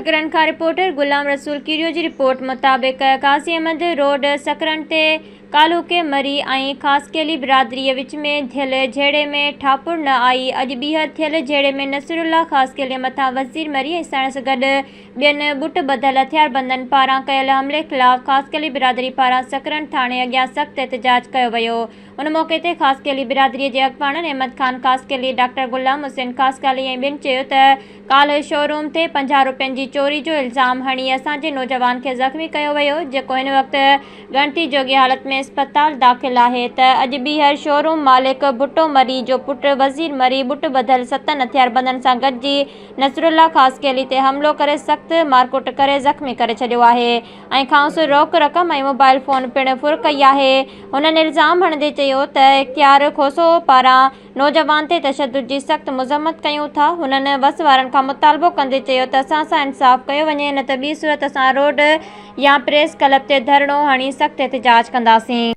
सकरन खां रिपोर्टर गुलाम रसूल कीरियो जी रिपोर्ट मुताबिक़ कासी अहमद रोड सकरन ते कालूके मरी ऐं ख़ासकेली बिरादरीअ विच में थियल झेड़े में ठापुर न आई। अॼु ॿीहर थियल झेड़े में नसरुल्ला ख़ासकेलीअ मथां वज़ीर मरी ऐं साण सां गॾु ॿियनि बुट ॿधल हथियारबंदनि पारां कयल हमले ख़िलाफ़ ख़ासकेली बिरादरी पारां सकरन थाणे अॻियां सख़्तु एहतजाज कयो वियो। उन मौक़े ते ख़ासकेली बिरादरीअ जे अॻवाननि अहमद ख़ान ख़ासकेली डॉक्टर गुलाम हुसैन ख़ासकाली ऐं ॿियनि चयो त काल्ह शोरूम ते 50 रुपयनि जी चोरी जो इल्ज़ाम हणी असांजे नौजवान खे ज़ख़्मी कयो वियो, जेको हिन वक़्तु ॻणती जोगी हालत में अस्पताल दाख़िल आहे। त अॼु ॿीहर शोरूम मालिक भुट्टो मरी जो पुटु वज़ीर मरी बुट ॿधल 7 हथियारबंदनि सां गॾिजी नसरुल्ला ख़ासकेली ते हमिलो करे सख़्तु मारकुट करे ज़ख़्मी करे छॾियो आहे ऐं खांसि रोक रक़म ऐं मोबाइल फ़ोन पिणु फुर कई आहे। हुननि इल्ज़ाम हणंदे चयो त इख़्तियार खोसो पारां नौजवान ते तशद्दुद जी सख़्तु मज़म्मत कयूं था। हुननि बस वारनि खां मुतालबो कंदे चयो त असां सां इंसाफ़ कयो वञे, न त ॿी सूरत असां रोड या प्रेस क्लब ते धरणो हणी सख़्तु एहतजाज कंदासीं।